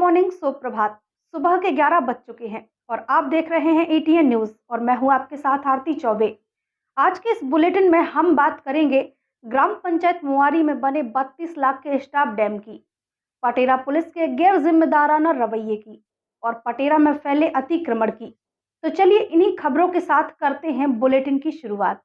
Morning, सुप्रभात। सुबह के 11 बज चुके हैं और आप देख रहे हैं एटीएन न्यूज़ और मैं हूं आपके साथ आरती चौबे। आज के इस बुलेटिन में हम बात करेंगे ग्राम पंचायत मुआरी में बने 32 लाख के स्टाफ डैम की, पटेरा पुलिस के गैर जिम्मेदाराना रवैये की और पटेरा में फैले अतिक्रमण की। तो चलिए इन्हीं खबरों के साथ करते हैं बुलेटिन की शुरुआत।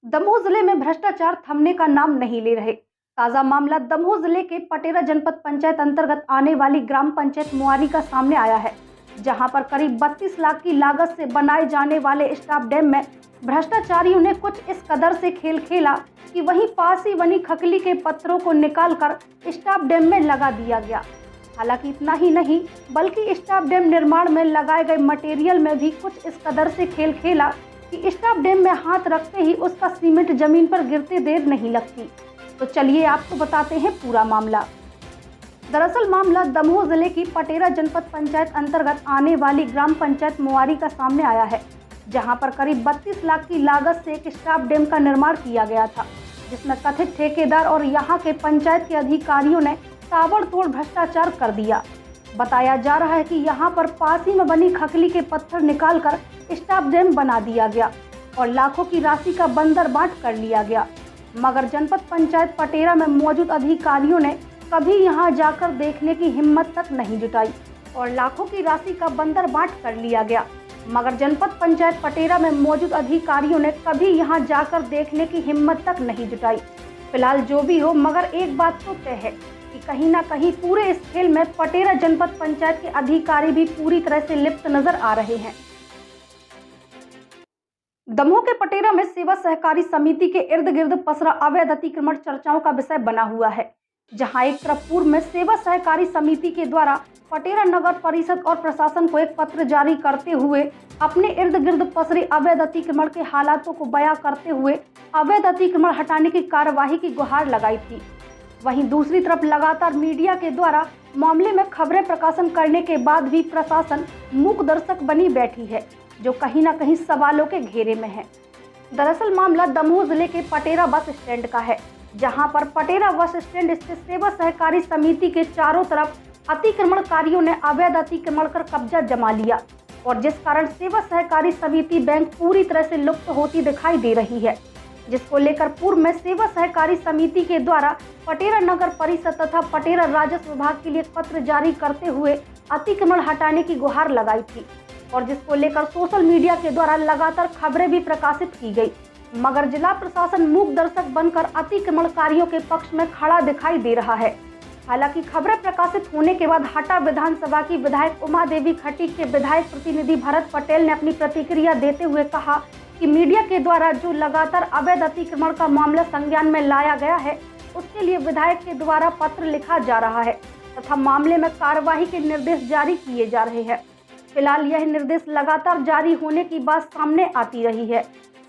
दमोह जिले में भ्रष्टाचार थमने का नाम नहीं ले रहे। ताजा मामला दमोह जिले के पटेरा जनपद पंचायत अंतर्गत आने वाली ग्राम पंचायत मुआरी का सामने आया है, जहां पर करीब 32 लाख की लागत से बनाए जाने वाले स्टाफ डैम में भ्रष्टाचारियों ने कुछ इस कदर से खेल खेला कि वहीं पास ही बनी खकली के पत्थरों को निकालकर स्टाफ डैम में लगा दिया गया। हालांकि इतना ही नहीं, बल्कि स्टाफ डैम निर्माण में लगाए गए मटेरियल में भी कुछ इस कदर से खेल खेला कि स्टाफ डैम में हाथ रखते ही उसका सीमेंट जमीन पर गिरते देर नहीं लगती। तो चलिए आपको बताते हैं पूरा मामला। दरअसल मामला दमोह जिले की पटेरा जनपद पंचायत अंतर्गत आने वाली ग्राम पंचायत मुआरी का सामने आया है, जहां पर करीब 32 लाख की लागत से एक स्टाफ डैम का निर्माण किया गया था, जिसमें कथित ठेकेदार और यहां के पंचायत के अधिकारियों ने ताबड़तोड़ भ्रष्टाचार कर दिया। बताया जा रहा है कि यहां पर पास ही में बनी खकली के पत्थर निकालकर स्टाफ डैम बना दिया गया और लाखों की राशि का बंदर बांट कर लिया गया, मगर जनपद पंचायत पटेरा में मौजूद अधिकारियों ने कभी यहां जाकर देखने की हिम्मत तक नहीं जुटाई और लाखों की राशि का बंदर बांट कर लिया गया, मगर जनपद पंचायत पटेरा में मौजूद अधिकारियों ने कभी यहां जाकर देखने की हिम्मत तक नहीं जुटाई। फिलहाल जो भी हो, मगर एक बात तो तय है कि कहीं ना कहीं पूरे इस खेल में पटेरा जनपद पंचायत के अधिकारी भी पूरी तरह से लिप्त नजर आ रहे हैं। दमोह के पटेरा में सेवा सहकारी समिति के इर्द गिर्द पसरा अवैध अतिक्रमण चर्चाओं का विषय बना हुआ है, जहां एक तरफ पूर्व में सेवा सहकारी समिति के द्वारा पटेरा नगर परिषद और प्रशासन को एक पत्र जारी करते हुए अपने इर्द गिर्द पसरे अवैध अतिक्रमण के हालातों को बयां करते हुए अवैध अतिक्रमण हटाने की कार्यवाही की गुहार लगाई थी। वहीं दूसरी तरफ लगातार मीडिया के द्वारा मामले में खबरें प्रकाशन करने के बाद भी प्रशासन मूक दर्शक बनी बैठी है, जो कहीं ना कहीं सवालों के घेरे में है। दरअसल मामला दमोह जिले के पटेरा बस स्टैंड का है, जहां पर पटेरा बस स्टैंड स्थित सेवा सहकारी समिति के चारों तरफ अतिक्रमणकारियों ने अवैध अतिक्रमण कर कब्जा जमा लिया और जिस कारण सेवा सहकारी समिति बैंक पूरी तरह से लुप्त होती दिखाई दे रही है, जिसको लेकर पूर्व में सेवा सहकारी समिति के द्वारा पटेरा नगर परिषद तथा पटेरा राजस्व विभाग के लिए पत्र जारी करते हुए अतिक्रमण हटाने की गुहार लगाई थी और जिसको लेकर सोशल मीडिया के द्वारा लगातार खबरें भी प्रकाशित की गई, मगर जिला प्रशासन मूक दर्शक बनकर अतिक्रमणकारियों के पक्ष में खड़ा दिखाई दे रहा है। हालांकि खबरें प्रकाशित होने के बाद हटा विधानसभा की विधायक उमा देवी खटीक के विधायक प्रतिनिधि भरत पटेल ने अपनी प्रतिक्रिया देते हुए कहा कि मीडिया के द्वारा जो लगातार अवैध अतिक्रमण का मामला संज्ञान में लाया गया है, उसके लिए विधायक के द्वारा पत्र लिखा जा रहा है तथा मामले में कार्यवाही के निर्देश जारी किए जा रहे हैं। फिलहाल यह निर्देश लगातार जारी होने की बात सामने आती रही है,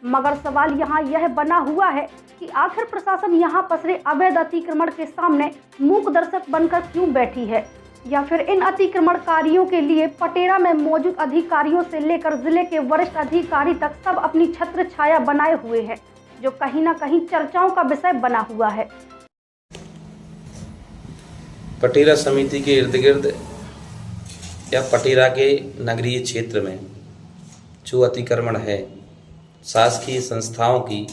मगर सवाल यहाँ यह बना हुआ है कि आखिर प्रशासन यहाँ पसरे अवैध अतिक्रमण के सामने मूक दर्शक बनकर क्यों बैठी है, या फिर इन अतिक्रमणकारियों के लिए पटेरा में मौजूद अधिकारियों से लेकर जिले के वरिष्ठ अधिकारी तक सब अपनी छत्र छाया बनाए हुए हैं, जो कहीं ना कहीं चर्चाओं का विषय बना हुआ है। पटेरा समिति के इर्द गिर्द या पटेरा के नगरीय क्षेत्र में जो अतिक्रमण है, शासकीय संस्थाओं की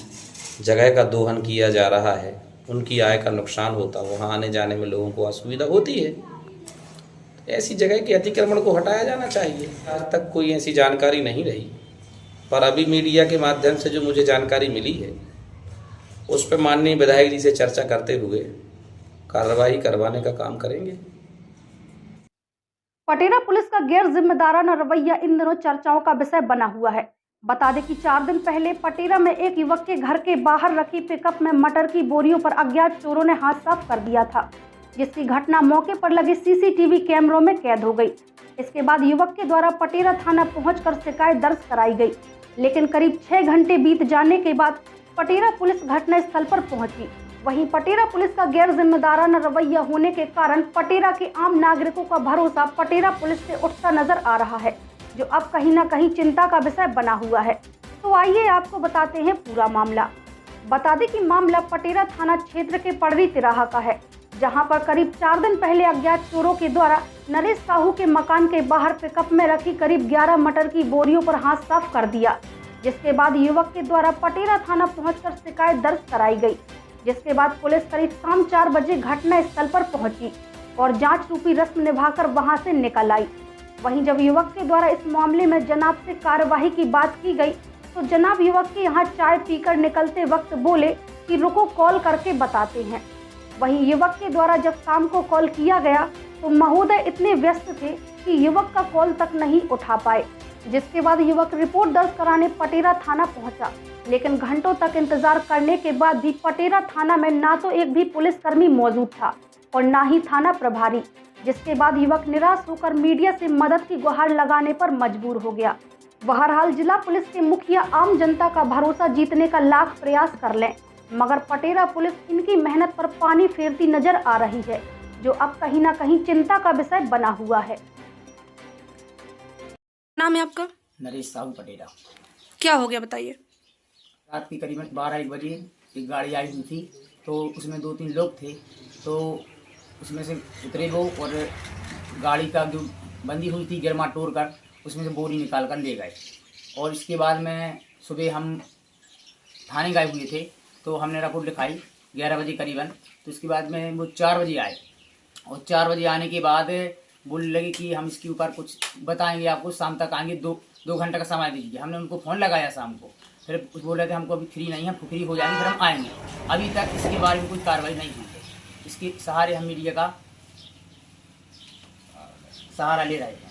जगह का दोहन किया जा रहा है, उनकी आय का नुकसान होता, वहाँ आने जाने में लोगों को असुविधा होती है। ऐसी जगह के अतिक्रमण को हटाया जाना चाहिए। आज तक कोई ऐसी जानकारी नहीं रही, पर अभी मीडिया के माध्यम से जो मुझे जानकारी मिली है, उस पर माननीय विधायक जी से चर्चा करते हुए कार्रवाई करवाने का काम करेंगे। पटेरा पुलिस का गैर जिम्मेदाराना रवैया इन दिनों चर्चाओं का विषय बना हुआ है। बता दें कि 4 दिन पहले पटेरा में एक युवक के घर के बाहर रखी पिकअप में मटर की बोरियों पर अज्ञात चोरों ने हाथ साफ कर दिया था, जिसकी घटना मौके पर लगे सीसीटीवी कैमरों में कैद हो गई। इसके बाद युवक के द्वारा पटेरा थाना पहुंचकर शिकायत दर्ज कराई गई, लेकिन करीब 6 घंटे बीत जाने के बाद पटेरा पुलिस घटनास्थल पर पहुंची। वहीं पटेरा पुलिस का गैर जिम्मेदाराना रवैया होने के कारण पटेरा के आम नागरिकों का भरोसा पटेरा पुलिस से उठता नजर आ रहा है, जो अब कहीं ना कहीं चिंता का विषय बना हुआ है। तो आइए आपको बताते हैं पूरा मामला। बता दें कि मामला पटेरा थाना क्षेत्र के पड़री तिराहा का है, जहां पर करीब 4 दिन पहले अज्ञात चोरों के द्वारा नरेश साहू के मकान के बाहर पिकअप में रखी करीब 11 मटर की बोरियों पर हाथ साफ कर दिया, जिसके बाद युवक के द्वारा पटेरा थाना पहुंचकर शिकायत दर्ज कराई गई। जिसके बाद पुलिस करीब शाम 4 बजे घटना स्थल पर पहुंची और जांच रूपी रस्म निभाकर वहां से निकल आई। वहीं जब युवक के द्वारा इस मामले में जनाब से कार्यवाही की बात की गई तो जनाब युवक के यहाँ चाय पीकर निकलते वक्त बोले कि रुको, कॉल करके बताते हैं। वहीं युवक के द्वारा जब शाम को कॉल किया गया तो महोदय इतने व्यस्त थे कि युवक का कॉल तक नहीं उठा पाए, जिसके बाद युवक रिपोर्ट दर्ज कराने पटेरा थाना पहुंचा, लेकिन घंटों तक इंतजार करने के बाद भी पटेरा थाना में ना तो एक भी पुलिसकर्मी मौजूद था और ना ही थाना प्रभारी, जिसके बाद युवक निराश होकर मीडिया से मदद की गुहार लगाने पर मजबूर हो गया। बहरहाल जिला पुलिस के मुखिया आम जनता का भरोसा जीतने का लाख प्रयास कर लें, मगर पटेरा पुलिस इनकी मेहनत पर पानी फेरती नजर आ रही है, जो अब कहीं ना कहीं चिंता का विषय बना हुआ है। नाम है आपका? नरेश साहू पटेरा। क्या हो गया बताइए। रात की करीबन 12-1 बजे एक गाड़ी आई हुई थी, तो उसमें 2-3 लोग थे, तो उसमें से उतरे वो और गाड़ी का जो बंदी हुई थी गिरमा तोड़ कर उसमें से बोरी निकाल कर ले गए। और इसके बाद में सुबह हम थाने गए हुए थे, तो हमने रिपोर्ट लिखाई 11 बजे करीबन। तो इसके बाद में वो 4 बजे आए और 4 बजे आने के बाद बोलने लगे कि हम इसके ऊपर कुछ बताएंगे आपको, शाम तक आएंगे, 2 घंटे का समय दीजिए। हमने उनको फ़ोन लगाया शाम को, फिर बोल रहे थे हमको अभी फ्री नहीं है, फ्री हो जाएंगे फिर हम आएंगे। अभी तक इसके बारे में कोई कार्रवाई नहीं हुई है। इसके सहारे हम मीडिया का सहारा ले रहे हैं।